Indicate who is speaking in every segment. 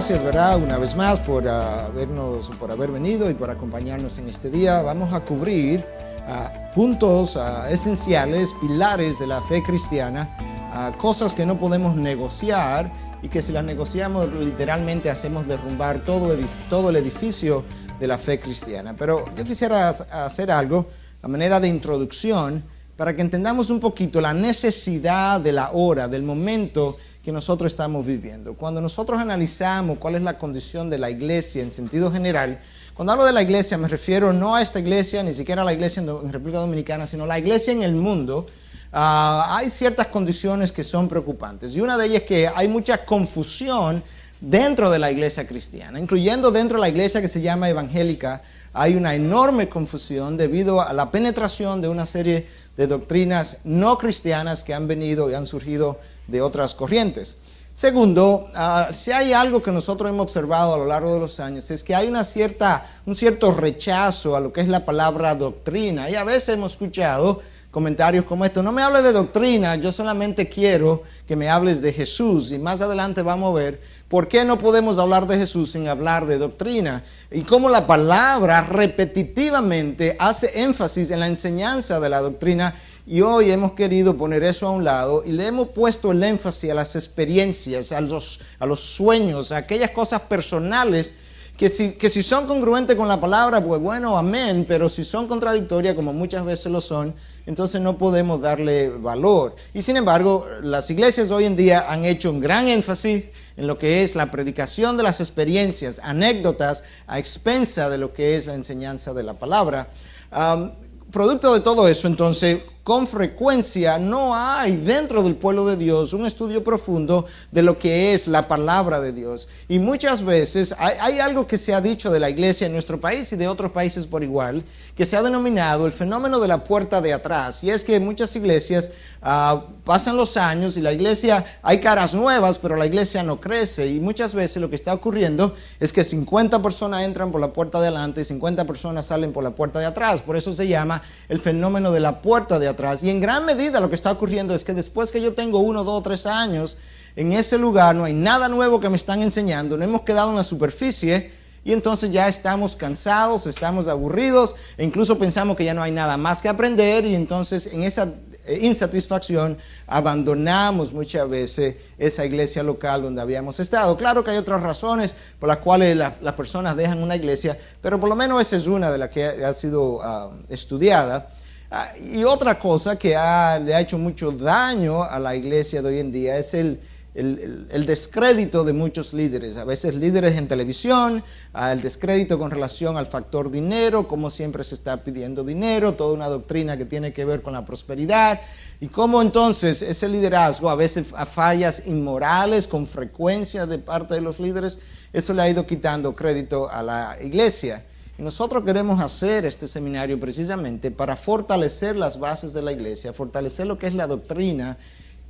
Speaker 1: gracias, ¿verdad? Una vez más por haber venido y por acompañarnos en este día. Vamos a cubrir puntos esenciales, pilares de la fe cristiana, cosas que no podemos negociar y que si las negociamos literalmente hacemos derrumbar todo el edificio de la fe cristiana. Pero yo quisiera hacer algo a manera de introducción para que entendamos un poquito la necesidad de la hora, del momento que nosotros estamos viviendo. Cuando nosotros analizamos cuál es la condición de la iglesia en sentido general, cuando hablo de la iglesia me refiero no a esta iglesia, ni siquiera a la iglesia en República Dominicana, sino a la iglesia en el mundo. Hay ciertas condiciones que son preocupantes y una de ellas es que hay mucha confusión dentro de la iglesia cristiana, incluyendo dentro de la iglesia que se llama evangélica. Hay una enorme confusión debido a la penetración de una serie de doctrinas no cristianas que han venido y han surgido de otras corrientes. Segundo, si hay algo que nosotros hemos observado a lo largo de los años es que hay un cierto rechazo a lo que es la palabra doctrina, y a veces hemos escuchado comentarios como estos: no me hables de doctrina, yo solamente quiero que me hables de Jesús. Y más adelante vamos a ver por qué no podemos hablar de Jesús sin hablar de doctrina, y cómo la palabra repetitivamente hace énfasis en la enseñanza de la doctrina. Y hoy hemos querido poner eso a un lado y le hemos puesto el énfasis a las experiencias, a los sueños, a aquellas cosas personales que si son congruentes con la palabra, pues bueno, amén, pero si son contradictorias, como muchas veces lo son, entonces no podemos darle valor. Y sin embargo, las iglesias hoy en día han hecho un gran énfasis en lo que es la predicación de las experiencias, anécdotas, a expensa de lo que es la enseñanza de la palabra. Producto de todo eso, entonces, con frecuencia no hay dentro del pueblo de Dios un estudio profundo de lo que es la palabra de Dios. Y muchas veces hay algo que se ha dicho de la iglesia en nuestro país y de otros países por igual, que se ha denominado el fenómeno de la puerta de atrás. Y es que muchas iglesias pasan los años y la iglesia, hay caras nuevas, pero la iglesia no crece. Y muchas veces lo que está ocurriendo es que 50 personas entran por la puerta de adelante y 50 personas salen por la puerta de atrás. Por eso se llama el fenómeno de la puerta de atrás. Y en gran medida lo que está ocurriendo es que después que yo tengo 1, 2, 3 años en ese lugar, no hay nada nuevo que me están enseñando, no hemos quedado en la superficie y entonces ya estamos cansados, estamos aburridos e incluso pensamos que ya no hay nada más que aprender, y entonces en esa insatisfacción abandonamos muchas veces esa iglesia local donde habíamos estado. Claro que hay otras razones por las cuales las personas dejan una iglesia, pero por lo menos esa es una de las que ha sido estudiada. Y otra cosa que le ha hecho mucho daño a la iglesia de hoy en día es el descrédito de muchos líderes, a veces líderes en televisión, el descrédito con relación al factor dinero, como siempre se está pidiendo dinero, toda una doctrina que tiene que ver con la prosperidad, y cómo entonces ese liderazgo, a veces a fallas inmorales con frecuencia de parte de los líderes, eso le ha ido quitando crédito a la iglesia. Y nosotros queremos hacer este seminario precisamente para fortalecer las bases de la iglesia, fortalecer lo que es la doctrina.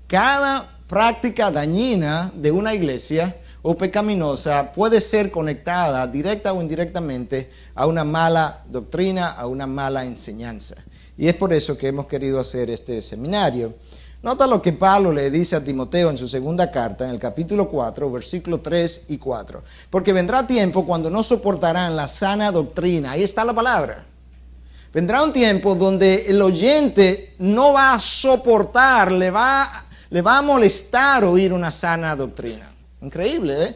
Speaker 1: Cada práctica dañina de una iglesia o pecaminosa puede ser conectada directa o indirectamente a una mala doctrina, a una mala enseñanza. Y es por eso que hemos querido hacer este seminario. Nota lo que Pablo le dice a Timoteo en su segunda carta, en el capítulo 4, versículos 3 y 4. Porque vendrá tiempo cuando no soportarán la sana doctrina. Ahí está la palabra. Vendrá un tiempo donde el oyente no va a soportar, le va a molestar oír una sana doctrina. Increíble, ¿eh?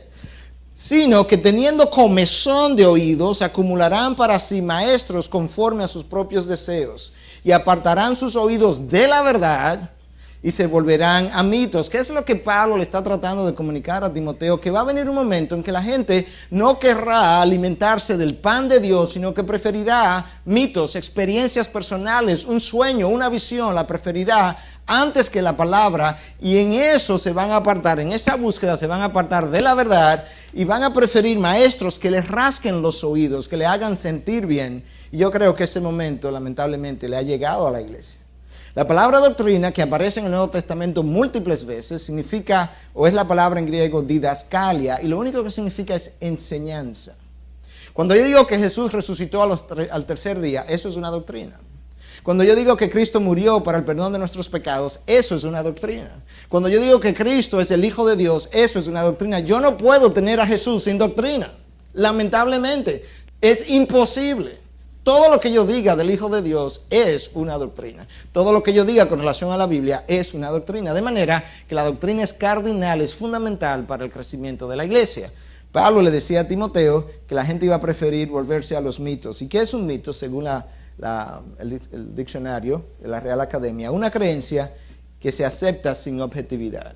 Speaker 1: Sino que teniendo comezón de oídos, acumularán para sí maestros conforme a sus propios deseos, y apartarán sus oídos de la verdad y se volverán a mitos. ¿Qué es lo que Pablo le está tratando de comunicar a Timoteo? Que va a venir un momento en que la gente no querrá alimentarse del pan de Dios, sino que preferirá mitos, experiencias personales, un sueño, una visión, la preferirá antes que la palabra, y en eso se van a apartar, en esa búsqueda se van a apartar de la verdad y van a preferir maestros que les rasquen los oídos, que le hagan sentir bien. Y yo creo que ese momento lamentablemente le ha llegado a la iglesia. La palabra doctrina, que aparece en el Nuevo Testamento múltiples veces, significa, o es la palabra en griego didascalia, y lo único que significa es enseñanza. Cuando yo digo que Jesús resucitó al tercer día, eso es una doctrina. Cuando yo digo que Cristo murió para el perdón de nuestros pecados, eso es una doctrina. Cuando yo digo que Cristo es el Hijo de Dios, eso es una doctrina. Yo no puedo tener a Jesús sin doctrina. Lamentablemente, es imposible. Todo lo que yo diga del Hijo de Dios es una doctrina. Todo lo que yo diga con relación a la Biblia es una doctrina. De manera que la doctrina es cardinal, es fundamental para el crecimiento de la iglesia. Pablo le decía a Timoteo que la gente iba a preferir volverse a los mitos. ¿Y qué es un mito? Según el diccionario de la Real Academia, una creencia que se acepta sin objetividad.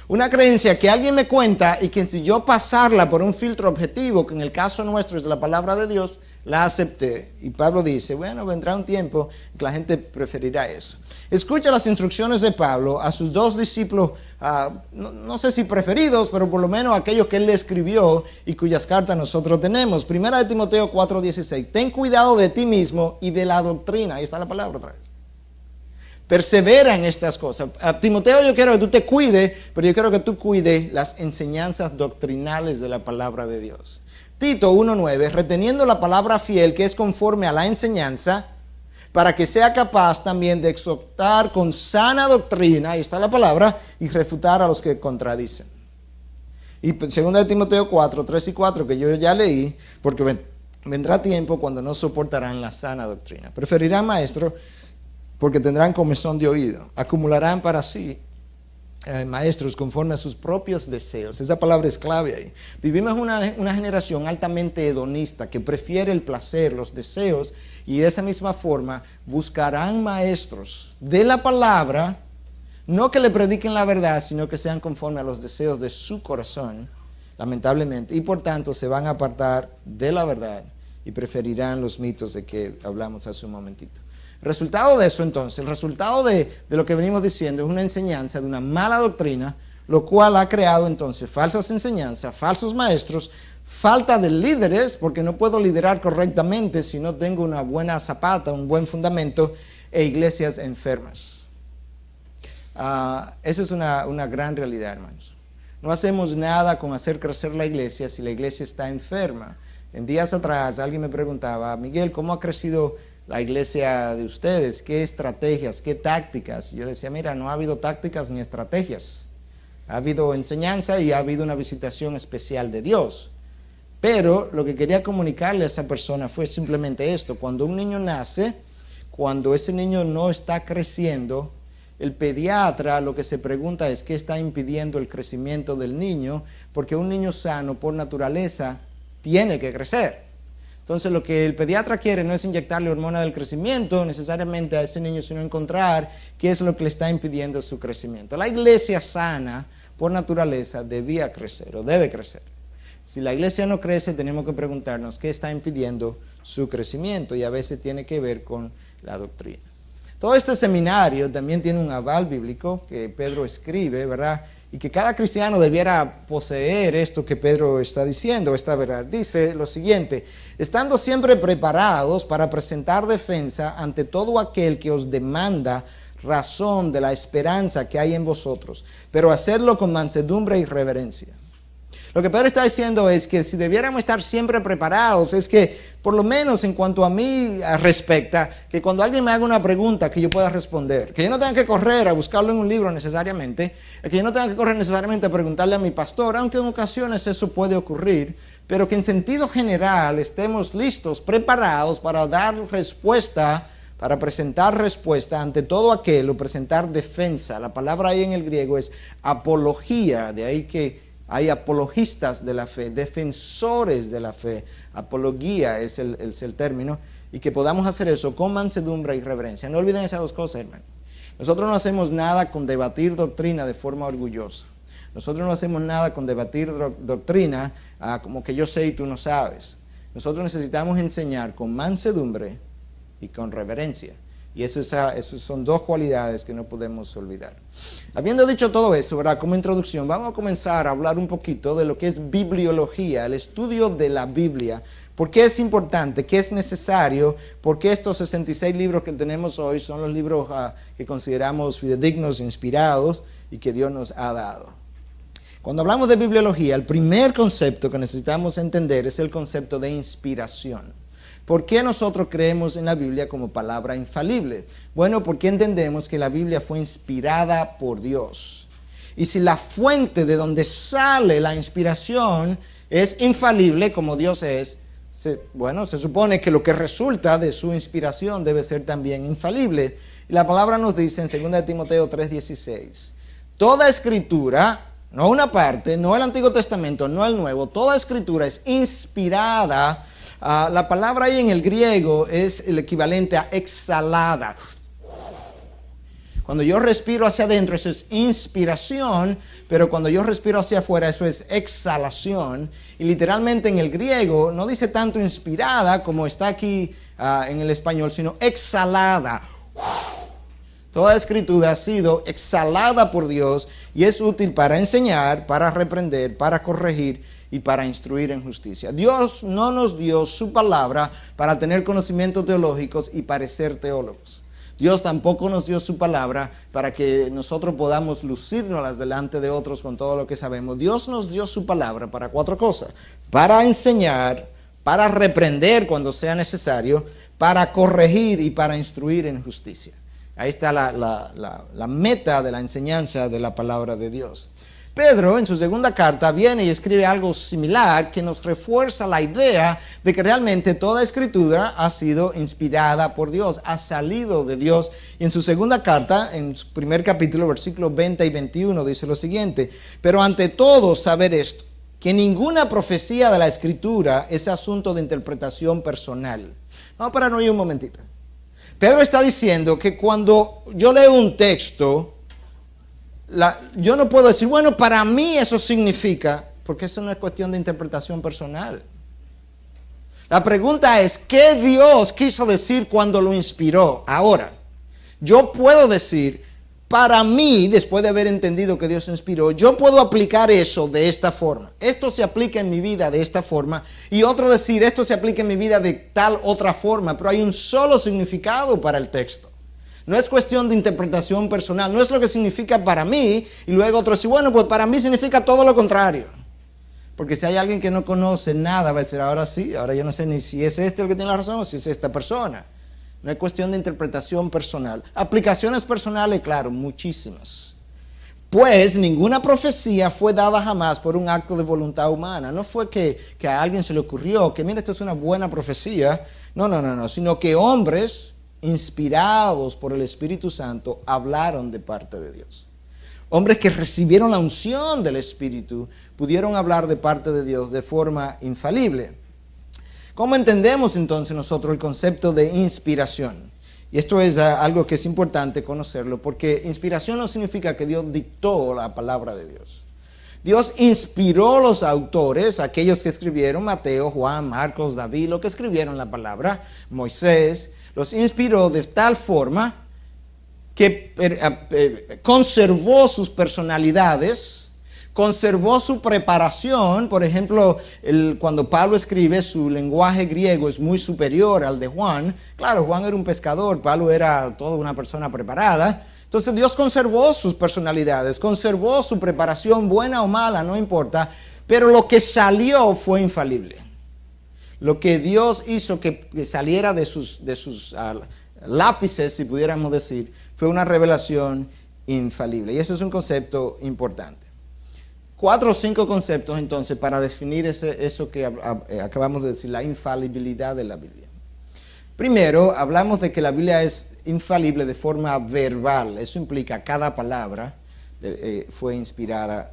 Speaker 1: Una creencia que alguien me cuenta y que si yo pasarla por un filtro objetivo, que en el caso nuestro es la palabra de Dios, la acepté. Y Pablo dice, bueno, vendrá un tiempo que la gente preferirá eso. Escucha las instrucciones de Pablo a sus dos discípulos, no sé si preferidos, pero por lo menos aquellos que él le escribió y cuyas cartas nosotros tenemos. Primera de Timoteo 4:16. Ten cuidado de ti mismo y de la doctrina. Ahí está la palabra otra vez. Persevera en estas cosas. A Timoteo, yo quiero que tú te cuides, pero yo quiero que tú cuides las enseñanzas doctrinales de la palabra de Dios. Tito 1:9, reteniendo la palabra fiel que es conforme a la enseñanza, para que sea capaz también de exhortar con sana doctrina, ahí está la palabra, y refutar a los que contradicen. Y 2 de Timoteo 4:3 y 4, que yo ya leí, porque vendrá tiempo cuando no soportarán la sana doctrina. Preferirán maestros porque tendrán comezón de oído. Acumularán para sí maestros conforme a sus propios deseos. Esa palabra es clave ahí. Vivimos una generación altamente hedonista que prefiere el placer, los deseos, y de esa misma forma buscarán maestros de la palabra, no que le prediquen la verdad, sino que sean conforme a los deseos de su corazón, lamentablemente, y por tanto se van a apartar de la verdad y preferirán los mitos de que hablamos hace un momentito. El resultado de eso entonces, el resultado de lo que venimos diciendo es una enseñanza de una mala doctrina, lo cual ha creado entonces falsas enseñanzas, falsos maestros, falta de líderes, porque no puedo liderar correctamente si no tengo una buena zapata, un buen fundamento, e iglesias enfermas. Eso es una gran realidad, hermanos. No hacemos nada con hacer crecer la iglesia si la iglesia está enferma. En días atrás alguien me preguntaba, Miguel, ¿cómo ha crecido la iglesia de ustedes? ¿Qué estrategias, qué tácticas? Yo le decía, mira, no ha habido tácticas ni estrategias. Ha habido enseñanza y ha habido una visitación especial de Dios. Pero lo que quería comunicarle a esa persona fue simplemente esto. Cuando un niño nace, cuando ese niño no está creciendo, el pediatra lo que se pregunta es qué está impidiendo el crecimiento del niño, porque un niño sano por naturaleza tiene que crecer. Entonces lo que el pediatra quiere no es inyectarle hormona del crecimiento necesariamente a ese niño, sino encontrar qué es lo que le está impidiendo su crecimiento. La iglesia sana por naturaleza debía crecer o debe crecer. Si la iglesia no crece, tenemos que preguntarnos qué está impidiendo su crecimiento, y a veces tiene que ver con la doctrina. Todo este seminario también tiene un aval bíblico que Pedro escribe, ¿verdad? Y que cada cristiano debiera poseer esto que Pedro está diciendo, esta verdad. Dice lo siguiente: estando siempre preparados para presentar defensa ante todo aquel que os demanda razón de la esperanza que hay en vosotros, pero hacedlo con mansedumbre y reverencia. Lo que Pedro está diciendo es que si debiéramos estar siempre preparados, es que por lo menos en cuanto a mí respecta, que cuando alguien me haga una pregunta que yo pueda responder, que yo no tenga que correr a buscarlo en un libro necesariamente, que yo no tenga que correr necesariamente a preguntarle a mi pastor, aunque en ocasiones eso puede ocurrir, pero que en sentido general estemos listos, preparados para dar respuesta, para presentar respuesta ante todo aquel, o presentar defensa. La palabra ahí en el griego es apología, de ahí que hay apologistas de la fe, defensores de la fe. Apología es el término. Y que podamos hacer eso con mansedumbre y reverencia. No olviden esas dos cosas, hermano. Nosotros no hacemos nada con debatir doctrina de forma orgullosa. Nosotros no hacemos nada con debatir doctrina como que yo sé y tú no sabes. Nosotros necesitamos enseñar con mansedumbre y con reverencia. Y eso son dos cualidades que no podemos olvidar. Habiendo dicho todo eso, ¿verdad? Como introducción, vamos a comenzar a hablar un poquito de lo que es bibliología, el estudio de la Biblia. ¿Por qué es importante? ¿Qué es necesario? ¿Por qué estos 66 libros que tenemos hoy son los libros que consideramos fidedignos, inspirados y que Dios nos ha dado? Cuando hablamos de bibliología, el primer concepto que necesitamos entender es el concepto de inspiración. ¿Por qué nosotros creemos en la Biblia como palabra infalible? Bueno, porque entendemos que la Biblia fue inspirada por Dios. Y si la fuente de donde sale la inspiración es infalible, como Dios es, se supone que lo que resulta de su inspiración debe ser también infalible. Y la palabra nos dice en 2 Timoteo 3:16, toda escritura, no una parte, no el Antiguo Testamento, no el Nuevo, toda escritura es inspirada. La palabra ahí en el griego es el equivalente a exhalada. Cuando yo respiro hacia adentro, eso es inspiración, pero cuando yo respiro hacia afuera, eso es exhalación. Y literalmente en el griego no dice tanto inspirada como está aquí en el español, sino exhalada. Toda escritura ha sido exhalada por Dios y es útil para enseñar, para reprender, para corregir y para instruir en justicia. Dios no nos dio su palabra para tener conocimientos teológicos y parecer teólogos. Dios tampoco nos dio su palabra para que nosotros podamos lucirnos delante de otros con todo lo que sabemos. Dios nos dio su palabra para 4 cosas: para enseñar, para reprender cuando sea necesario, para corregir y para instruir en justicia. Ahí está la meta de la enseñanza de la palabra de Dios. Pedro, en su segunda carta, viene y escribe algo similar que nos refuerza la idea de que realmente toda escritura ha sido inspirada por Dios, ha salido de Dios. Y en su segunda carta, en su primer capítulo, versículos 20 y 21, dice lo siguiente: pero ante todo saber esto, que ninguna profecía de la escritura es asunto de interpretación personal. Vamos a pararnos ahí un momentito. Pedro está diciendo que cuando yo leo un texto, yo no puedo decir, bueno, para mí eso significa, porque eso no es cuestión de interpretación personal. La pregunta es, ¿qué Dios quiso decir cuando lo inspiró? Ahora, yo puedo decir, para mí, después de haber entendido que Dios inspiró, yo puedo aplicar eso de esta forma. Esto se aplica en mi vida de esta forma. Y otro decir, esto se aplica en mi vida de tal otra forma. Pero hay un solo significado para el texto. No es cuestión de interpretación personal. No es lo que significa para mí. Y luego otro dice, bueno, pues para mí significa todo lo contrario. Porque si hay alguien que no conoce nada, va a decir, ahora sí, ahora yo no sé ni si es este el que tiene la razón o si es esta persona. No es cuestión de interpretación personal. Aplicaciones personales, claro, muchísimas. Pues ninguna profecía fue dada jamás por un acto de voluntad humana. No fue que a alguien se le ocurrió que, mira, esto es una buena profecía. No, sino que hombres inspirados por el Espíritu Santo hablaron de parte de Dios. Hombres que recibieron la unción del Espíritu pudieron hablar de parte de Dios de forma infalible. ¿Cómo entendemos entonces nosotros el concepto de inspiración? Y esto es algo que es importante conocerlo, porque inspiración no significa que Dios dictó la palabra de Dios. Dios inspiró a los autores, aquellos que escribieron, Mateo, Juan, Marcos, David, los que escribieron la palabra, Moisés, los inspiró de tal forma que conservó sus personalidades, conservó su preparación. Por ejemplo, cuando Pablo escribe, su lenguaje griego es muy superior al de Juan. Claro, Juan era un pescador, Pablo era toda una persona preparada. Entonces Dios conservó sus personalidades, conservó su preparación, buena o mala, no importa, pero lo que salió fue infalible. Lo que Dios hizo que saliera de sus lápices, si pudiéramos decir, fue una revelación infalible. Y eso es un concepto importante. 4 o 5 conceptos entonces para definir eso que acabamos de decir, la infalibilidad de la Biblia. Primero, hablamos de que la Biblia es infalible de forma verbal. Eso implica cada palabra fue inspirada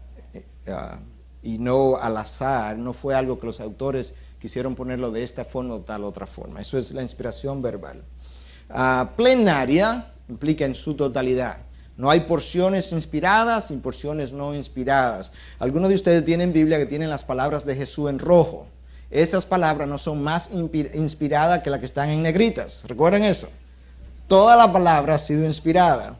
Speaker 1: y no al azar, no fue algo que los autores quisieron ponerlo de esta forma o tal otra forma. Eso es la inspiración verbal. Plenaria implica en su totalidad. No hay porciones inspiradas y porciones no inspiradas. Algunos de ustedes tienen Biblia que tienen las palabras de Jesús en rojo. Esas palabras no son más inspiradas que las que están en negritas. ¿Recuerden eso? Toda la palabra ha sido inspirada.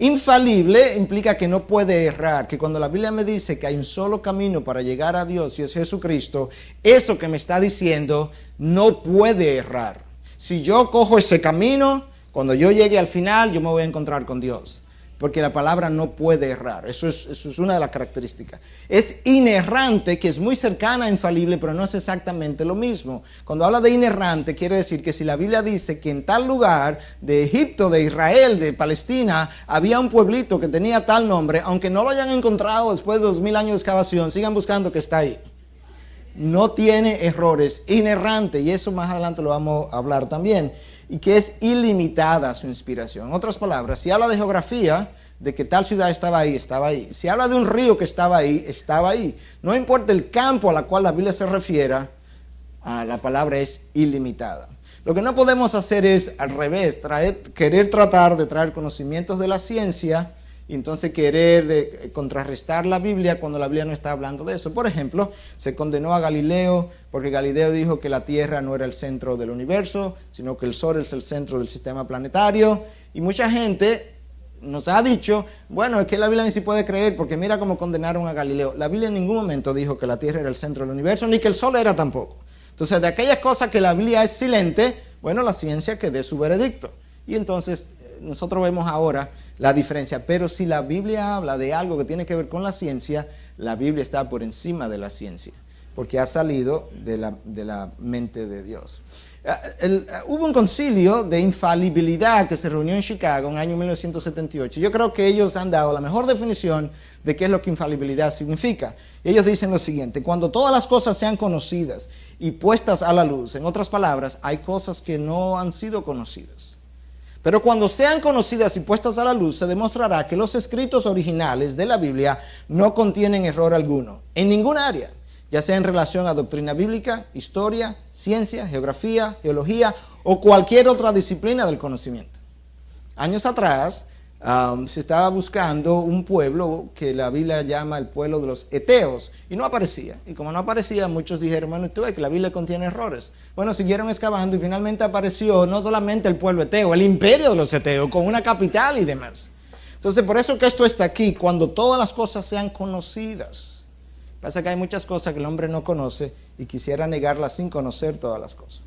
Speaker 1: Infalible implica que no puede errar, que cuando la Biblia me dice que hay un solo camino para llegar a Dios y es Jesucristo, eso que me está diciendo no puede errar. Si yo cojo ese camino, cuando yo llegue al final, yo me voy a encontrar con Dios. porque la palabra no puede errar. Eso es una de las características. Es inerrante, que es muy cercana a infalible, pero no es exactamente lo mismo. Cuando habla de inerrante, quiere decir que si la Biblia dice que en tal lugar de Egipto, de Israel, de Palestina, había un pueblito que tenía tal nombre, aunque no lo hayan encontrado después de 2000 años de excavación, sigan buscando que está ahí. No tiene errores, inerrante, y eso más adelante lo vamos a hablar también, y que es ilimitada su inspiración. En otras palabras, si habla de geografía, de que tal ciudad estaba ahí, estaba ahí. Si habla de un río que estaba ahí, estaba ahí. No importa el campo a la cual la Biblia se refiera, la palabra es ilimitada. Lo que no podemos hacer es al revés, querer tratar de traer conocimientos de la ciencia y entonces querer contrarrestar la Biblia cuando la Biblia no está hablando de eso. Por ejemplo, se condenó a Galileo porque Galileo dijo que la Tierra no era el centro del universo, sino que el Sol es el centro del sistema planetario. Y mucha gente nos ha dicho, bueno, es que la Biblia ni se puede creer porque mira cómo condenaron a Galileo. La Biblia en ningún momento dijo que la Tierra era el centro del universo, ni que el Sol era tampoco. Entonces, de aquellas cosas que la Biblia es silente, bueno, la ciencia que dé su veredicto. Y entonces nosotros vemos ahora la diferencia, pero si la Biblia habla de algo que tiene que ver con la ciencia, la Biblia está por encima de la ciencia, porque ha salido de la mente de Dios. Hubo un concilio de infalibilidad que se reunió en Chicago en el año 1978. Yo creo que ellos han dado la mejor definición de qué es lo que infalibilidad significa. Ellos dicen lo siguiente: cuando todas las cosas sean conocidas y puestas a la luz, en otras palabras, hay cosas que no han sido conocidas. Pero cuando sean conocidas y puestas a la luz, se demostrará que los escritos originales de la Biblia no contienen error alguno, en ninguna área, ya sea en relación a doctrina bíblica, historia, ciencia, geografía, geología o cualquier otra disciplina del conocimiento. Años atrás se estaba buscando un pueblo que la Biblia llama el pueblo de los Eteos y no aparecía. Y como no aparecía, muchos dijeron, bueno, tú ves que la Biblia contiene errores. Bueno, siguieron excavando y finalmente apareció no solamente el pueblo Eteo, el imperio de los Eteos con una capital y demás. Entonces, por eso que esto está aquí, cuando todas las cosas sean conocidas. Pasa que hay muchas cosas que el hombre no conoce y quisiera negarlas sin conocer todas las cosas.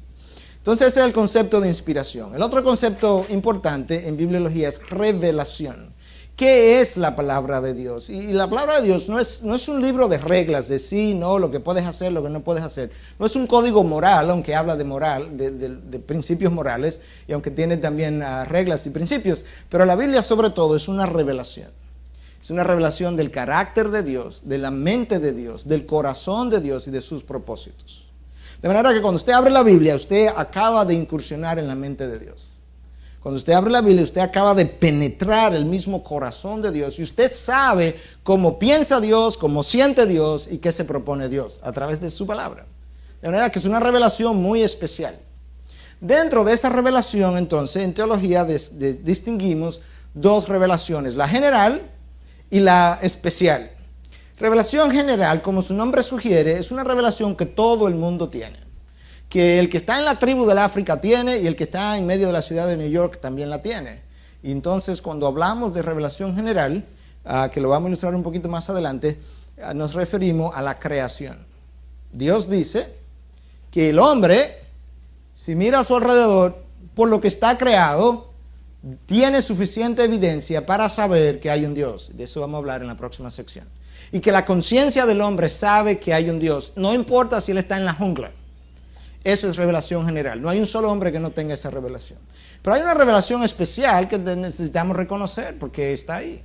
Speaker 1: Entonces ese es el concepto de inspiración. El otro concepto importante en bibliología es revelación. ¿Qué es la palabra de Dios? Y la palabra de Dios no es un libro de reglas, de sí, no, lo que puedes hacer, lo que no puedes hacer. No es un código moral, aunque habla de moral, de principios morales, y aunque tiene también reglas y principios. Pero la Biblia sobre todo es una revelación. Es una revelación del carácter de Dios, de la mente de Dios, del corazón de Dios y de sus propósitos. De manera que cuando usted abre la Biblia, usted acaba de incursionar en la mente de Dios. Cuando usted abre la Biblia, usted acaba de penetrar el mismo corazón de Dios y usted sabe cómo piensa Dios, cómo siente Dios y qué se propone Dios a través de su palabra. De manera que es una revelación muy especial. Dentro de esa revelación, entonces, en teología distinguimos dos revelaciones, la general y la especial. Revelación general, como su nombre sugiere, es una revelación que todo el mundo tiene. Que el que está en la tribu del África tiene y el que está en medio de la ciudad de New York también la tiene. Y entonces cuando hablamos de revelación general, que lo vamos a ilustrar un poquito más adelante, nos referimos a la creación. Dios dice que el hombre, si mira a su alrededor, por lo que está creado, tiene suficiente evidencia para saber que hay un Dios. De eso vamos a hablar en la próxima sección. Y que la conciencia del hombre sabe que hay un Dios. No importa si él está en la jungla. Eso es revelación general. No hay un solo hombre que no tenga esa revelación. Pero hay una revelación especial que necesitamos reconocer porque está ahí.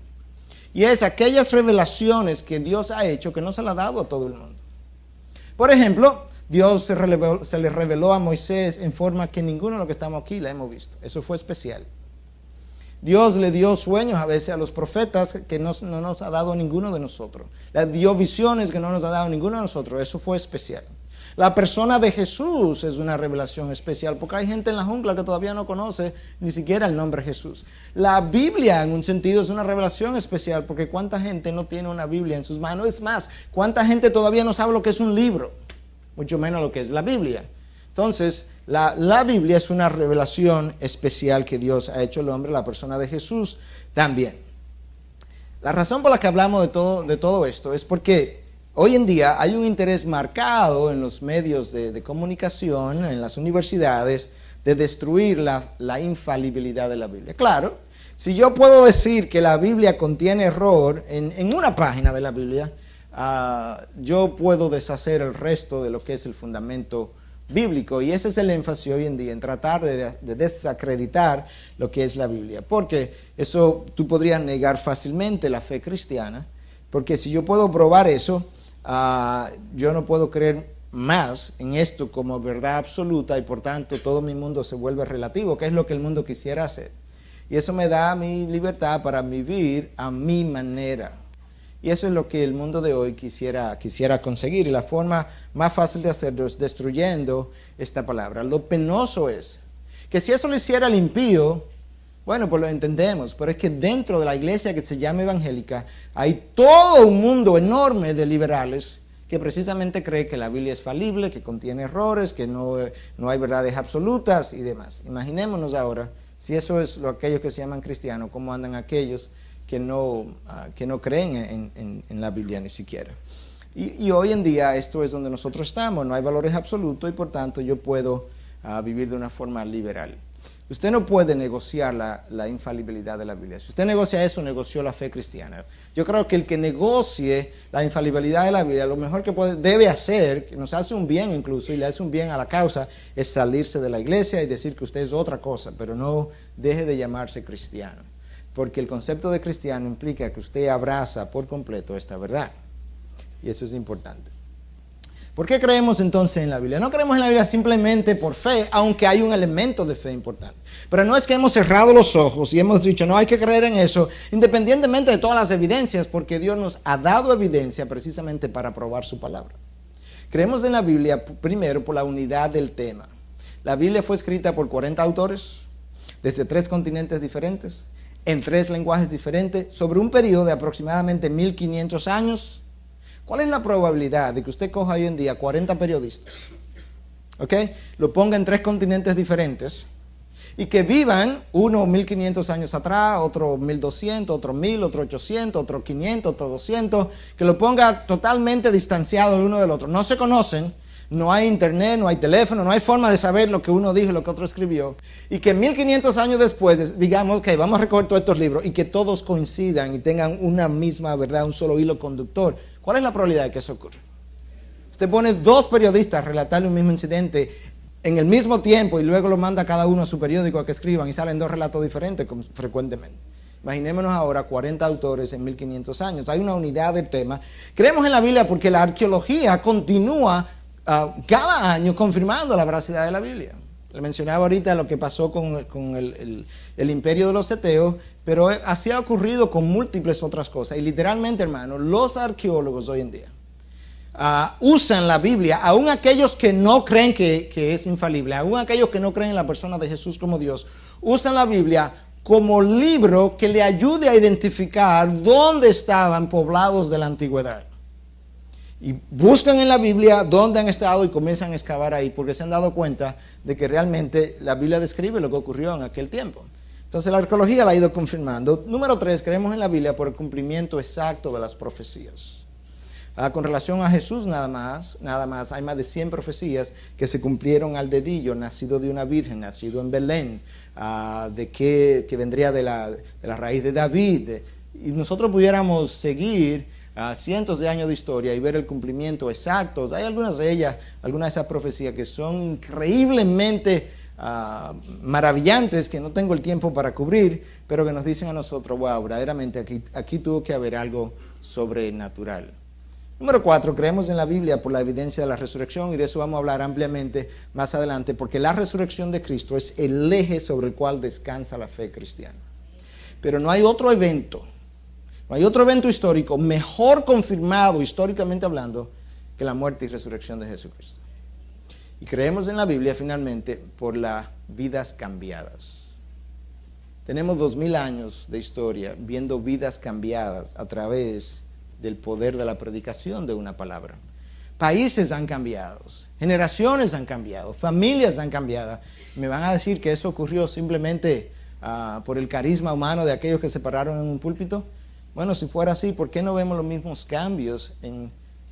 Speaker 1: Y es aquellas revelaciones que Dios ha hecho que no se las ha dado a todo el mundo. Por ejemplo, Dios se le reveló a Moisés en forma que ninguno de los que estamos aquí la hemos visto. Eso fue especial. Dios le dio sueños a veces a los profetas que no nos ha dado ninguno de nosotros. Le dio visiones que no nos ha dado ninguno de nosotros. Eso fue especial. La persona de Jesús es una revelación especial porque hay gente en la jungla que todavía no conoce ni siquiera el nombre Jesús. La Biblia en un sentido es una revelación especial porque cuánta gente no tiene una Biblia en sus manos. Es más, cuánta gente todavía no sabe lo que es un libro, mucho menos lo que es la Biblia. Entonces, la Biblia es una revelación especial que Dios ha hecho al hombre, la persona de Jesús también. La razón por la que hablamos de todo esto es porque hoy en día hay un interés marcado en los medios de comunicación, en las universidades, de destruir la infalibilidad de la Biblia. Claro, Si yo puedo decir que la Biblia contiene error en una página de la Biblia, yo puedo deshacer el resto de lo que es el fundamento bíblico, y ese es el énfasis hoy en día, en tratar de desacreditar lo que es la Biblia, porque eso tú podrías negar fácilmente la fe cristiana, porque si yo puedo probar eso, yo no puedo creer más en esto como verdad absoluta, y por tanto todo mi mundo se vuelve relativo, que es lo que el mundo quisiera hacer, y eso me da mi libertad para vivir a mi manera. Y eso es lo que el mundo de hoy quisiera conseguir. Y la forma más fácil de hacerlo es destruyendo esta palabra. Lo penoso es que si eso lo hiciera el impío, bueno, pues lo entendemos. Pero es que dentro de la iglesia que se llama evangélica hay todo un mundo enorme de liberales que precisamente cree que la Biblia es falible, que contiene errores, que no hay verdades absolutas y demás. Imaginémonos ahora, si eso es aquellos que se llaman cristianos, cómo andan aquellos que no creen en la Biblia ni siquiera. Y hoy en día esto es donde nosotros estamos, no hay valores absolutos y por tanto yo puedo vivir de una forma liberal. Usted no puede negociar la infalibilidad de la Biblia. Si usted negocia eso, negoció la fe cristiana. Yo creo que el que negocie la infalibilidad de la Biblia, lo mejor que debe hacer, que nos hace un bien incluso, y le hace un bien a la causa, es salirse de la iglesia y decir que usted es otra cosa, pero no deje de llamarse cristiano. Porque el concepto de cristiano implica que usted abraza por completo esta verdad. Y eso es importante. ¿Por qué creemos entonces en la Biblia? No creemos en la Biblia simplemente por fe, aunque hay un elemento de fe importante. Pero no es que hemos cerrado los ojos y hemos dicho, no hay que creer en eso, independientemente de todas las evidencias, porque Dios nos ha dado evidencia precisamente para probar su palabra. Creemos en la Biblia primero por la unidad del tema. La Biblia fue escrita por 40 autores, desde 3 continentes diferentes, en 3 lenguajes diferentes, sobre un periodo de aproximadamente 1500 años. ¿Cuál es la probabilidad de que usted coja hoy en día 40 periodistas, lo ponga en 3 continentes diferentes, y que vivan, uno 1500 años atrás, otro 1200, otro 1000, otro 800, otro 500, otro 200, que lo ponga totalmente distanciado el uno del otro? No se conocen, no hay internet, no hay teléfono, no hay forma de saber lo que uno dijo y lo que otro escribió. Y que 1500 años después, digamos que vamos a recoger todos estos libros y que todos coincidan y tengan una misma verdad, un solo hilo conductor. ¿Cuál es la probabilidad de que eso ocurra? Usted pone 2 periodistas a relatarle un mismo incidente en el mismo tiempo y luego lo manda cada uno a su periódico a que escriban y salen 2 relatos diferentes frecuentemente. Imaginémonos ahora 40 autores en 1500 años. Hay una unidad del tema. Creemos en la Biblia porque la arqueología continúa cada año confirmando la veracidad de la Biblia. Le mencionaba ahorita lo que pasó con el imperio de los Eteos, pero así ha ocurrido con múltiples otras cosas. Y literalmente, hermano, los arqueólogos hoy en día usan la Biblia, aún aquellos que no creen que es infalible, aún aquellos que no creen en la persona de Jesús como Dios, usan la Biblia como libro que le ayude a identificar dónde estaban poblados de la antigüedad. Y buscan en la Biblia dónde han estado y comienzan a excavar ahí, porque se han dado cuenta de que realmente la Biblia describe lo que ocurrió en aquel tiempo. Entonces la arqueología la ha ido confirmando. Número 3, creemos en la Biblia por el cumplimiento exacto de las profecías. Con relación a Jesús nada más, hay más de 100 profecías que se cumplieron al dedillo: nacido de una virgen, nacido en Belén, que vendría de la raíz de David. Y nosotros pudiéramos seguir cientos de años de historia y ver el cumplimiento exacto. Hay algunas de ellas, algunas de esas profecías que son increíblemente maravillantes, que no tengo el tiempo para cubrir, pero que nos dicen a nosotros, wow, verdaderamente aquí tuvo que haber algo sobrenatural. Número 4, creemos en la Biblia por la evidencia de la resurrección, y de eso vamos a hablar ampliamente más adelante, porque la resurrección de Cristo es el eje sobre el cual descansa la fe cristiana. Pero no hay otro evento histórico mejor confirmado históricamente hablando que la muerte y resurrección de Jesucristo. Y creemos en la Biblia finalmente por las vidas cambiadas. Tenemos 2000 años de historia viendo vidas cambiadas a través del poder de la predicación de una palabra. Países han cambiado, generaciones han cambiado, familias han cambiado. Me van a decir que eso ocurrió simplemente por el carisma humano de aquellos que se pararon en un púlpito. Bueno, si fuera así, ¿por qué no vemos los mismos cambios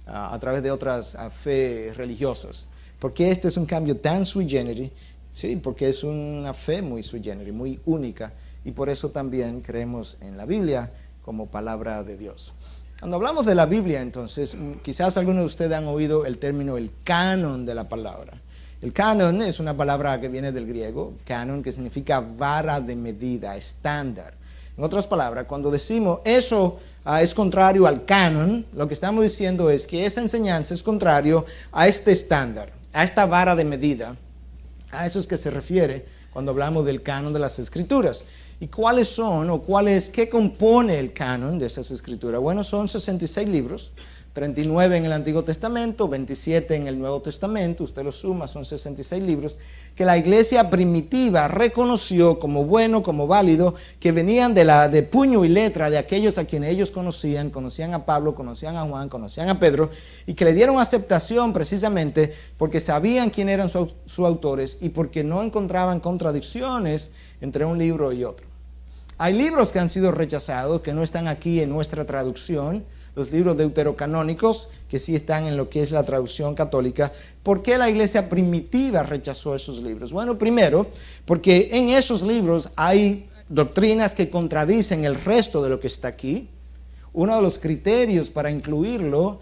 Speaker 1: a través de otras fe religiosas? ¿Por qué es un cambio tan sui generis? Sí, porque es una fe muy sui generis, muy única, y por eso también creemos en la Biblia como palabra de Dios. Cuando hablamos de la Biblia, entonces, quizás algunos de ustedes han oído el término el canon de la palabra. El canon es una palabra que viene del griego, canon, que significa vara de medida, estándar. En otras palabras, cuando decimos eso es contrario al canon, lo que estamos diciendo es que esa enseñanza es contrario a este estándar, a esta vara de medida. A eso es que se refiere cuando hablamos del canon de las Escrituras. ¿Y cuáles son qué compone el canon de esas Escrituras? Bueno, son 66 libros, 39 en el Antiguo Testamento, 27 en el Nuevo Testamento, usted los suma, son 66 libros, que la iglesia primitiva reconoció como bueno, como válido, que venían de puño y letra de aquellos a quienes ellos conocían a Pablo, conocían a Juan, conocían a Pedro, y que le dieron aceptación precisamente porque sabían quién eran sus autores y porque no encontraban contradicciones entre un libro y otro. Hay libros que han sido rechazados, que no están aquí en nuestra traducción, los libros deuterocanónicos, que sí están en lo que es la traducción católica. ¿Por qué la iglesia primitiva rechazó esos libros? Bueno, primero, porque en esos libros hay doctrinas que contradicen el resto de lo que está aquí. Uno de los criterios para incluirlo,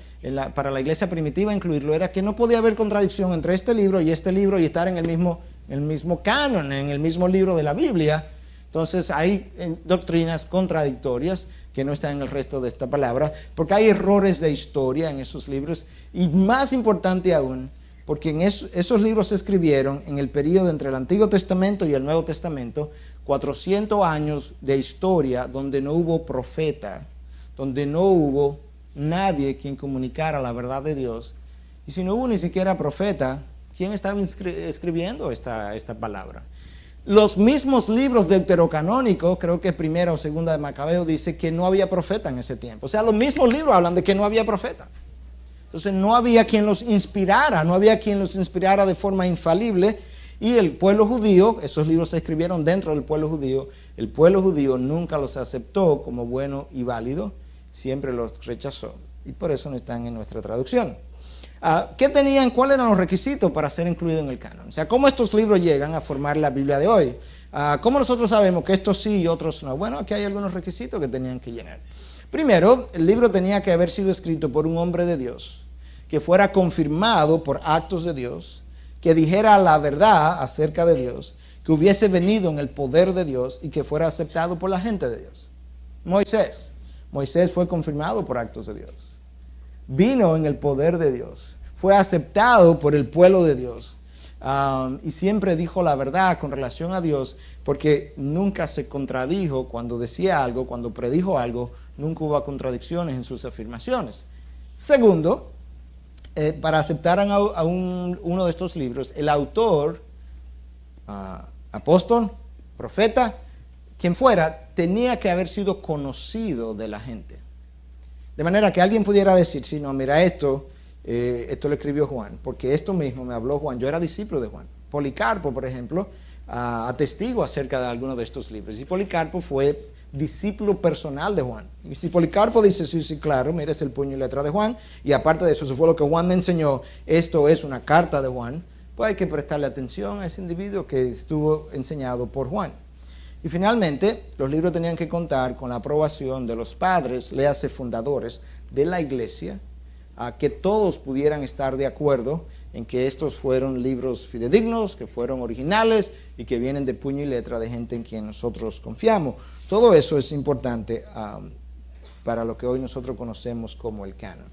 Speaker 1: para la iglesia primitiva incluirlo, era que no podía haber contradicción entre este libro y estar en el mismo canon, en el mismo libro de la Biblia. Entonces hay doctrinas contradictorias que no están en el resto de esta palabra, porque hay errores de historia en esos libros, y más importante aún, porque en esos libros se escribieron en el periodo entre el Antiguo Testamento y el Nuevo Testamento, 400 años de historia donde no hubo profeta, donde no hubo nadie quien comunicara la verdad de Dios. Y si no hubo ni siquiera profeta, ¿quién estaba escribiendo esta palabra? Los mismos libros deuterocanónicos, creo que primera o segunda de Macabeo, dice que no había profeta en ese tiempo. O sea, los mismos libros hablan de que no había profeta. Entonces no había quien los inspirara, de forma infalible. Y el pueblo judío, esos libros se escribieron dentro del pueblo judío, el pueblo judío nunca los aceptó como bueno y válido, siempre los rechazó. Y por eso no están en nuestra traducción. ¿Cuáles eran los requisitos para ser incluidos en el canon? O sea, ¿cómo estos libros llegan a formar la Biblia de hoy? ¿Cómo nosotros sabemos que estos sí y otros no? Bueno, aquí hay algunos requisitos que tenían que llenar. Primero, el libro tenía que haber sido escrito por un hombre de Dios, que fuera confirmado por actos de Dios, que dijera la verdad acerca de Dios, que hubiese venido en el poder de Dios y que fuera aceptado por la gente de Dios. Moisés fue confirmado por actos de Dios. Vino en el poder de Dios, fue aceptado por el pueblo de Dios, y siempre dijo la verdad con relación a Dios, porque nunca se contradijo cuando decía algo, cuando predijo algo, nunca hubo contradicciones en sus afirmaciones. Segundo, para aceptar a uno de estos libros, el autor, apóstol, profeta, quien fuera, tenía que haber sido conocido de la gente. De manera que alguien pudiera decir, sí, no, mira, esto lo escribió Juan, porque esto mismo me habló Juan, yo era discípulo de Juan. Policarpo, por ejemplo, atestigo acerca de algunos de estos libros, y Policarpo fue discípulo personal de Juan. Y si Policarpo dice, sí, claro, mira, es el puño y letra de Juan, y aparte de eso, eso fue lo que Juan me enseñó, esto es una carta de Juan, pues hay que prestarle atención a ese individuo que estuvo enseñado por Juan. Y finalmente, los libros tenían que contar con la aprobación de los padres, léase fundadores de la iglesia, a que todos pudieran estar de acuerdo en que estos fueron libros fidedignos, que fueron originales y que vienen de puño y letra de gente en quien nosotros confiamos. Todo eso es importante para lo que hoy nosotros conocemos como el canon.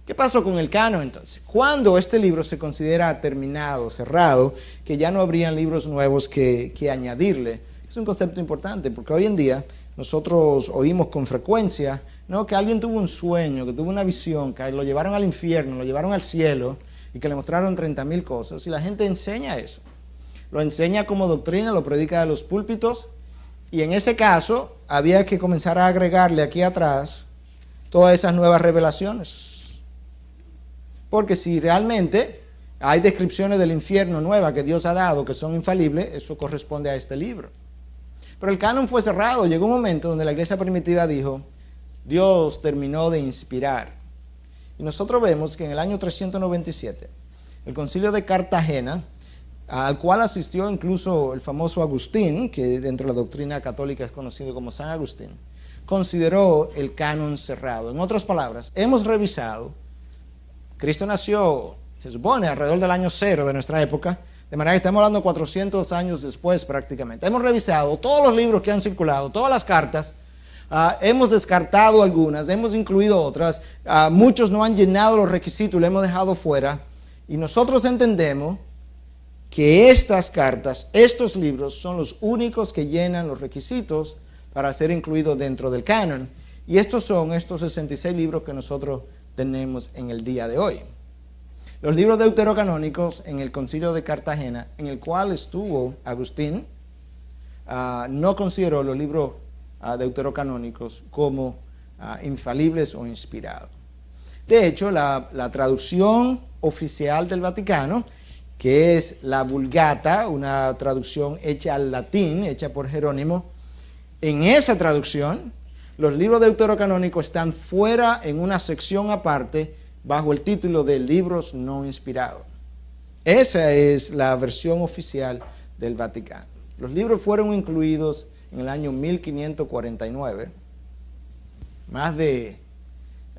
Speaker 1: ¿Qué pasó con el canon entonces? Cuando este libro se considera terminado, cerrado, que ya no habrían libros nuevos que añadirle. Es un concepto importante porque hoy en día nosotros oímos con frecuencia, ¿no?, que alguien tuvo un sueño, que tuvo una visión, que lo llevaron al infierno, lo llevaron al cielo y que le mostraron 30,000 cosas. Y la gente enseña eso. Lo enseña como doctrina, lo predica de los púlpitos. Y en ese caso había que comenzar a agregarle aquí atrás todas esas nuevas revelaciones. Porque si realmente hay descripciones del infierno nuevas que Dios ha dado, que son infalibles, eso corresponde a este libro. Pero el canon fue cerrado. Llegó un momento donde la iglesia primitiva dijo, Dios terminó de inspirar. Y nosotros vemos que en el año 397, el concilio de Cartagena al cual asistió incluso el famoso Agustín, que dentro de la doctrina católica es conocido como San Agustín, consideró el canon cerrado. En otras palabras, hemos revisado, Cristo nació, se supone, alrededor del año 0 de nuestra época, de manera que estamos hablando 400 años después prácticamente. Hemos revisado todos los libros que han circulado, todas las cartas, hemos descartado algunas, hemos incluido otras, muchos no han llenado los requisitos, lo hemos dejado fuera, y nosotros entendemos que estas cartas, estos libros, son los únicos que llenan los requisitos para ser incluidos dentro del canon. Y estos son estos 66 libros que nosotros tenemos en el día de hoy. Los libros deuterocanónicos en el Concilio de Cartagena, en el cual estuvo Agustín, no consideró los libros deuterocanónicos como infalibles o inspirados. De hecho, la traducción oficial del Vaticano, que es la Vulgata, una traducción hecha al latín, hecha por Jerónimo, en esa traducción, los libros deuterocanónicos están fuera en una sección aparte bajo el título de libros no inspirados. Esa es la versión oficial del Vaticano. Los libros fueron incluidos en el año 1549, más de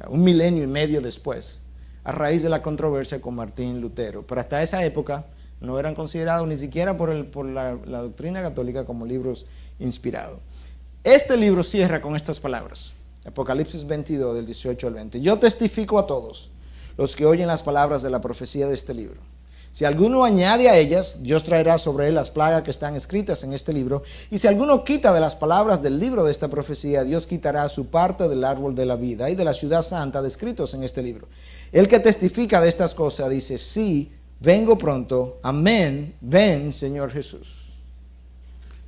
Speaker 1: un milenio y medio después, a raíz de la controversia con Martín Lutero. Pero hasta esa época no eran considerados ni siquiera por la doctrina católica como libros inspirados. Este libro cierra con estas palabras. Apocalipsis 22, del 18 al 20. Yo testifico a todos los que oyen las palabras de la profecía de este libro. Si alguno añade a ellas, Dios traerá sobre él las plagas que están escritas en este libro. Y si alguno quita de las palabras del libro de esta profecía, Dios quitará su parte del árbol de la vida y de la ciudad santa descritos en este libro. El que testifica de estas cosas dice, sí, vengo pronto, amén, ven, Señor Jesús.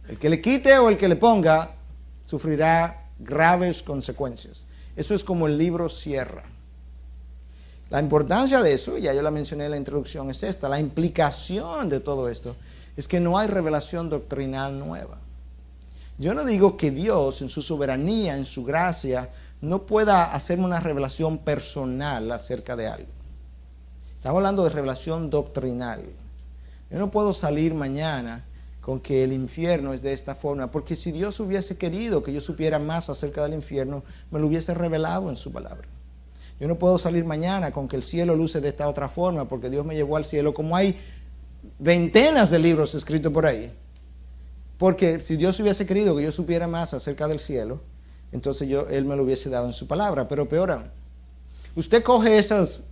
Speaker 1: El que le quite o el que le ponga, sufrirá graves consecuencias. Eso es como el libro cierra. La importancia de eso, ya yo la mencioné en la introducción, es esta. La implicación de todo esto es que no hay revelación doctrinal nueva. Yo no digo que Dios en su soberanía, en su gracia, no pueda hacerme una revelación personal acerca de algo. Estamos hablando de revelación doctrinal. Yo no puedo salir mañana con que el infierno es de esta forma, porque si Dios hubiese querido que yo supiera más acerca del infierno, me lo hubiese revelado en su palabra. Yo no puedo salir mañana con que el cielo luce de esta otra forma, porque Dios me llevó al cielo, como hay ventenas de libros escritos por ahí. Porque si Dios hubiese querido que yo supiera más acerca del cielo, entonces Él me lo hubiese dado en su palabra. Pero peor aún, usted coge esos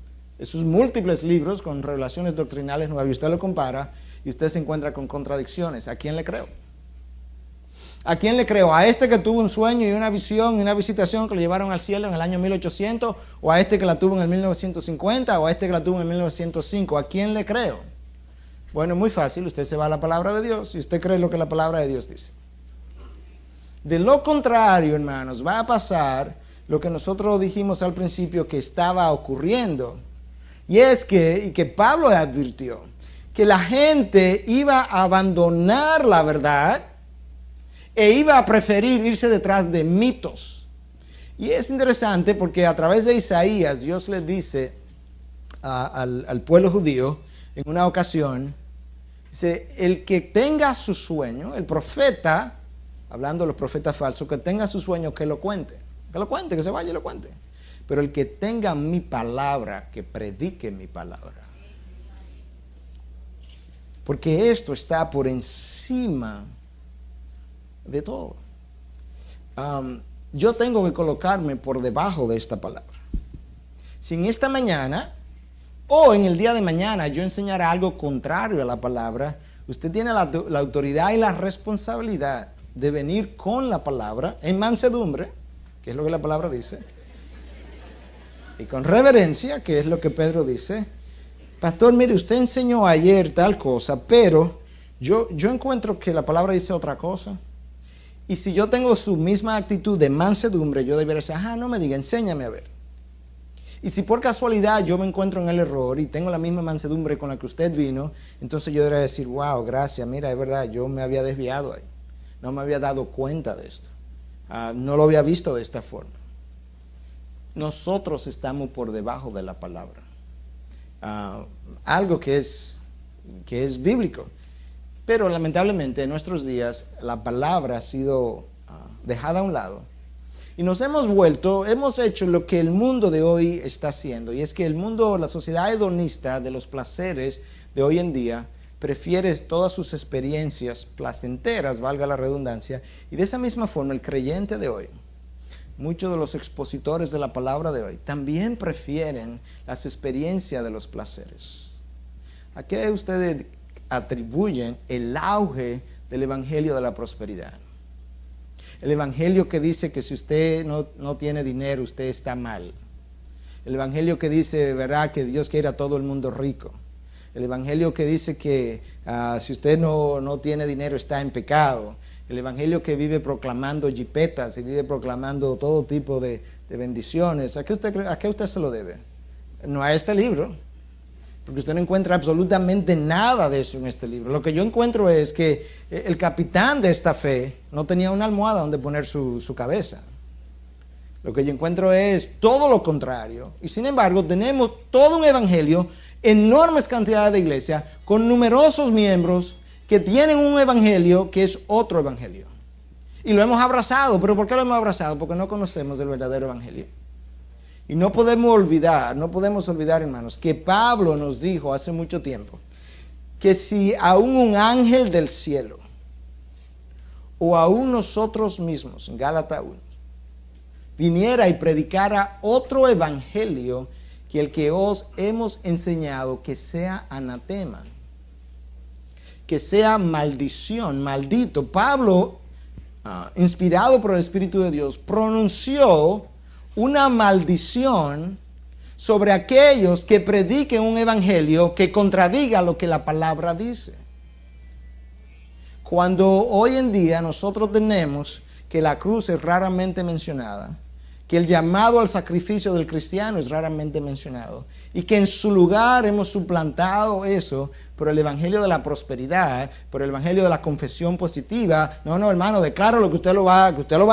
Speaker 1: múltiples libros con revelaciones doctrinales nuevas y usted lo compara y usted se encuentra con contradicciones. ¿A quién le creo? ¿A quién le creo? ¿A este que tuvo un sueño y una visión y una visitación que lo llevaron al cielo en el año 1800? ¿O a este que la tuvo en el 1950? ¿O a este que la tuvo en el 1905? ¿A quién le creo? Bueno, muy fácil. Usted se va a la palabra de Dios y usted cree lo que la palabra de Dios dice. De lo contrario, hermanos, va a pasar lo que nosotros dijimos al principio que estaba ocurriendo. Y es que Pablo advirtió que la gente iba a abandonar la verdad e iba a preferir irse detrás de mitos. Y es interesante porque a través de Isaías Dios le dice al pueblo judío en una ocasión, dice, el que tenga su sueño, el profeta, hablando de los profetas falsos, que tenga su sueño, que lo cuente, que se vaya y lo cuente. Pero el que tenga mi palabra, que predique mi palabra. Porque esto está por encima de todo. Yo tengo que colocarme por debajo de esta palabra. Si en esta mañana o en el día de mañana yo enseñara algo contrario a la palabra, usted tiene la autoridad y la responsabilidad de venir con la palabra en mansedumbre, que es lo que la palabra dice, y con reverencia, que es lo que Pedro dice. Pastor, mire, usted enseñó ayer tal cosa, pero yo encuentro que la palabra dice otra cosa. Y si yo tengo su misma actitud de mansedumbre, yo debería decir, no me diga, enséñame a ver. Y si por casualidad yo me encuentro en el error y tengo la misma mansedumbre con la que usted vino, entonces yo debería decir, wow, gracias, mira, es verdad, yo me había desviado ahí. No me había dado cuenta de esto. No lo había visto de esta forma. Nosotros estamos por debajo de la palabra. Algo que es bíblico. Pero lamentablemente en nuestros días la palabra ha sido dejada a un lado. Y nos hemos hecho lo que el mundo de hoy está haciendo. Y es que el mundo, la sociedad hedonista de los placeres de hoy en día, prefiere todas sus experiencias placenteras, valga la redundancia. Y de esa misma forma el creyente de hoy, muchos de los expositores de la palabra de hoy, también prefieren las experiencias de los placeres. ¿A qué ustedes atribuyen el auge del evangelio de la prosperidad? El evangelio que dice que si usted no tiene dinero, usted está mal. El evangelio que dice, ¿verdad?, que Dios quiere a todo el mundo rico. El evangelio que dice que si usted no tiene dinero, está en pecado. El evangelio que vive proclamando jipetas y vive proclamando todo tipo de bendiciones. ¿A qué usted se lo debe? No a este libro. Porque usted no encuentra absolutamente nada de eso en este libro. Lo que yo encuentro es que el capitán de esta fe no tenía una almohada donde poner su cabeza. Lo que yo encuentro es todo lo contrario. Y sin embargo tenemos todo un evangelio, enormes cantidades de iglesias, con numerosos miembros que tienen un evangelio que es otro evangelio. Y lo hemos abrazado. ¿Pero por qué lo hemos abrazado? Porque no conocemos el verdadero evangelio. Y no podemos olvidar, hermanos, que Pablo nos dijo hace mucho tiempo que si aún un ángel del cielo o aún nosotros mismos, en Gálatas 1, viniera y predicara otro evangelio que el que os hemos enseñado, que sea anatema, que sea maldición, maldito. Pablo, inspirado por el Espíritu de Dios, pronunció una maldición sobre aquellos que prediquen un evangelio que contradiga lo que la palabra dice. Cuando hoy en día nosotros tenemos que la cruz es raramente mencionada, que el llamado al sacrificio del cristiano es raramente mencionado, y que en su lugar hemos suplantado eso por el evangelio de la prosperidad, por el evangelio de la confesión positiva. No, hermano, declaro lo que usted lo va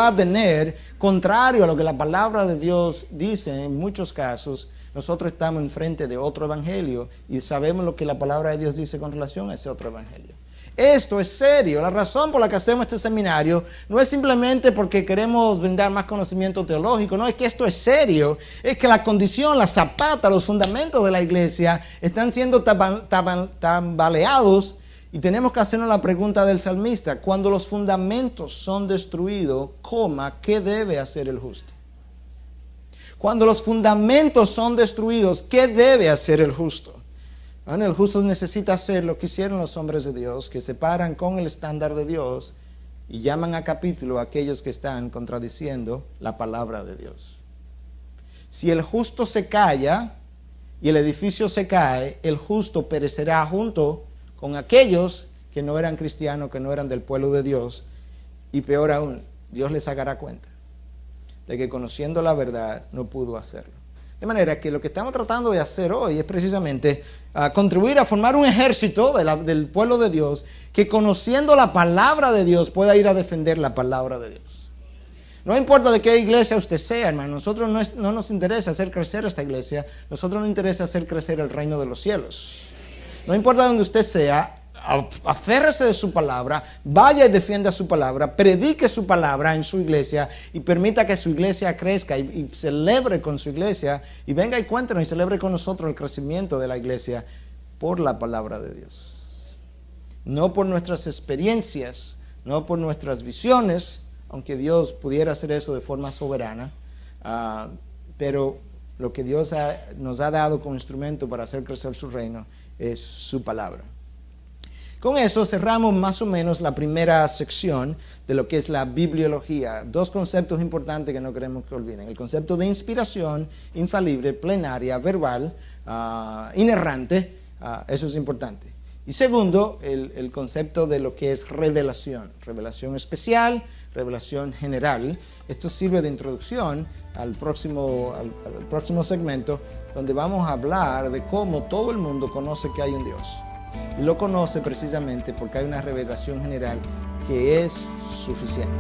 Speaker 1: a tener, contrario a lo que la palabra de Dios dice. En muchos casos nosotros estamos enfrente de otro evangelio y sabemos lo que la palabra de Dios dice con relación a ese otro evangelio. Esto es serio. La razón por la que hacemos este seminario no es simplemente porque queremos brindar más conocimiento teológico, no, es que esto es serio. Es que la condición, la zapata, los fundamentos de la iglesia están siendo tambaleados y tenemos que hacernos la pregunta del salmista: cuando los fundamentos son destruidos, ¿qué debe hacer el justo? Cuando los fundamentos son destruidos, ¿qué debe hacer el justo? Bueno, el justo necesita hacer lo que hicieron los hombres de Dios, que se paran con el estándar de Dios y llaman a capítulo a aquellos que están contradiciendo la palabra de Dios. Si el justo se calla y el edificio se cae, el justo perecerá junto con aquellos que no eran cristianos, que no eran del pueblo de Dios, y peor aún, Dios les sacará cuenta de que conociendo la verdad no pudo hacerlo. De manera que lo que estamos tratando de hacer hoy es precisamente contribuir a formar un ejército del pueblo de Dios que, conociendo la palabra de Dios, pueda ir a defender la palabra de Dios. No importa de qué iglesia usted sea, hermano, nosotros no nos interesa hacer crecer esta iglesia, nosotros nos interesa hacer crecer el reino de los cielos. No importa donde usted sea, aférrese de su palabra, vaya y defienda su palabra, predique su palabra en su iglesia y permita que su iglesia crezca y celebre con su iglesia, y venga y cuéntenos y celebre con nosotros el crecimiento de la iglesia por la palabra de Dios. No por nuestras experiencias, no por nuestras visiones, aunque Dios pudiera hacer eso de forma soberana, pero lo que Dios nos ha dado como instrumento para hacer crecer su reino es su palabra. Con eso cerramos más o menos la primera sección de lo que es la bibliología. Dos conceptos importantes que no queremos que olviden: el concepto de inspiración infalible, plenaria, verbal, inerrante, eso es importante. Y segundo, el concepto de lo que es revelación especial, revelación general. Esto sirve de introducción al próximo segmento, donde vamos a hablar de cómo todo el mundo conoce que hay un Dios. Y lo conoce precisamente porque hay una revelación general que es suficiente.